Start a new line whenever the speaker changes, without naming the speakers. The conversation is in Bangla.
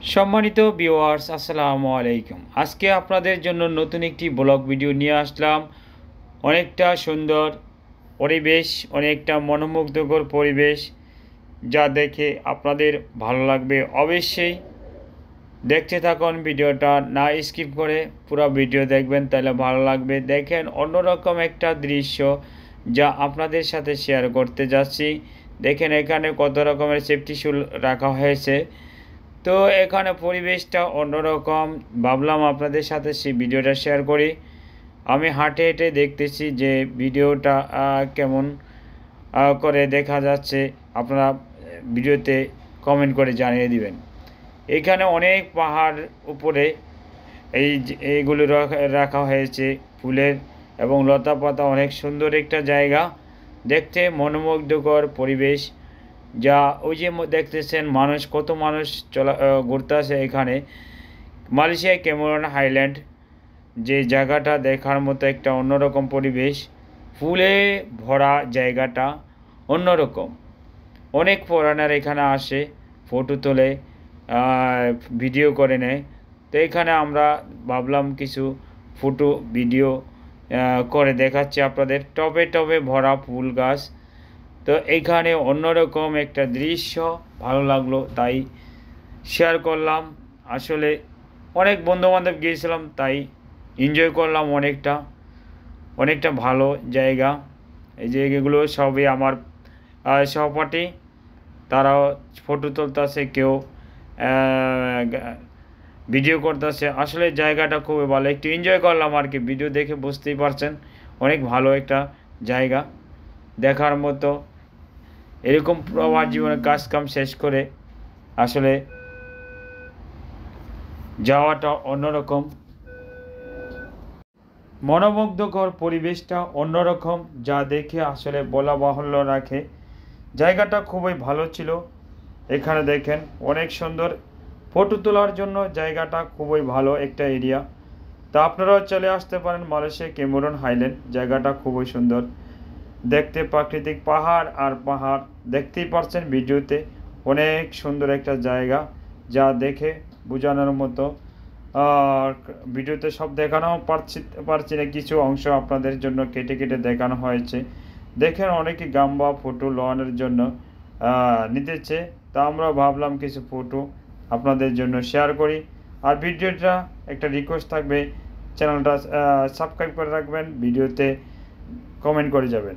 সম্মানিত ভিউয়ার্স, আসসালামু আলাইকুম। আজকে আপনাদের জন্য নতুন একটি ব্লগ ভিডিও নিয়ে আসলাম। অনেকটা সুন্দর পরিবেশ, অনেকটা মনোমুগ্ধকর পরিবেশ, যা দেখে আপনাদের ভালো লাগবে। অবশ্যই দেখতে থাকুন ভিডিওটা, না স্কিপ করে পুরো ভিডিও দেখবেন, তাহলে ভালো লাগবে। দেখেন অন্যরকম একটা দৃশ্য যা আপনাদের সাথে শেয়ার করতে যাচ্ছি। দেখেন এখানে কত রকমের সেফটি শুল রাখা হয়েছে। তো এখানে পরিবেশটা অন্যরকম, ভাবলাম আপনাদের সাথে সেই ভিডিওটা শেয়ার করি। আমি হাঁটে হেঁটে দেখতেছি যে ভিডিওটা কেমন করে দেখা যাচ্ছে, আপনারা ভিডিওতে কমেন্ট করে জানিয়ে দিবেন। এখানে অনেক পাহাড় উপরে এইগুলো রাখা হয়েছে ফুলের এবং লতা পাতা, অনেক সুন্দর একটা জায়গা, দেখতে মনোমুগ্ধকর পরিবেশ। যা ওই যে দেখতেছেন মানুষ, কত মানুষ ঘুরতে আসে এখানে। মালয়েশিয়ায় ক্যামেরন হাইল্যান্ড, যে জায়গাটা দেখার মতো একটা অন্যরকম পরিবেশ, ফুলে ভরা জায়গাটা অন্যরকম। অনেক ফরেনার এখানে আসে, ফটো তোলে, ভিডিও করে নেয়। তো এখানে আমরা ভাবলাম কিছু ফটো ভিডিও করে দেখাচ্ছি আপনাদের। টবে টবে ভরা ফুল গাছ। তো এইখানে অন্যরকম একটা দৃশ্য ভালো লাগলো, তাই শেয়ার করলাম। আসলে অনেক বন্ধুবান্ধব গিয়েছিলাম, তাই এনজয় করলাম অনেকটা ভালো জায়গা। এই যে এগুলো সবই আমার সহপাঠী, তারাও ফটো তুলতেছে, কেউ ভিডিও করতেছে। আসলে জায়গাটা খুবই ভালো, একটু এনজয় করলাম আর কি। ভিডিও দেখে বুঝতেই পারছেন অনেক ভালো একটা জায়গা দেখার মতো। এরকম প্রবাস জীবনে কাজ কাম শেষ করে আসলে যাওয়াটা অন্যরকম, মনোমুগ্ধকর পরিবেশটা অন্যরকম, যা দেখে আসলে বলা বাহুল্য রাখে। জায়গাটা খুবই ভালো ছিল। এখানে দেখেন অনেক সুন্দর ফটো তোলার জন্য জায়গাটা খুবই ভালো একটা এরিয়া। তা আপনারাও চলে আসতে পারেন মালয়েশিয়া ক্যামেরন হাইল্যান্ড। জায়গাটা খুবই সুন্দর দেখতে, প্রাকৃতিক পাহাড় আর পাহাড় দেখতেই পারছেন ভিডিওতে। অনেক সুন্দর একটা জায়গা, যা দেখে বোঝানোর মতো। আর ভিডিওতে সব দেখানো পারছি না, কিছু অংশ আপনাদের জন্য কেটে কেটে দেখানো হয়েছে। দেখেন অনেকে গাম্বা ফটো লওয়ানোর জন্য নিতেছে, তা আমরা ভাবলাম কিছু ফটো আপনাদের জন্য শেয়ার করি। আর ভিডিওটা একটা রিকোয়েস্ট থাকবে, চ্যানেলটা সাবস্ক্রাইব করে রাখবেন, ভিডিওতে কমেন্ট করে যাবেন।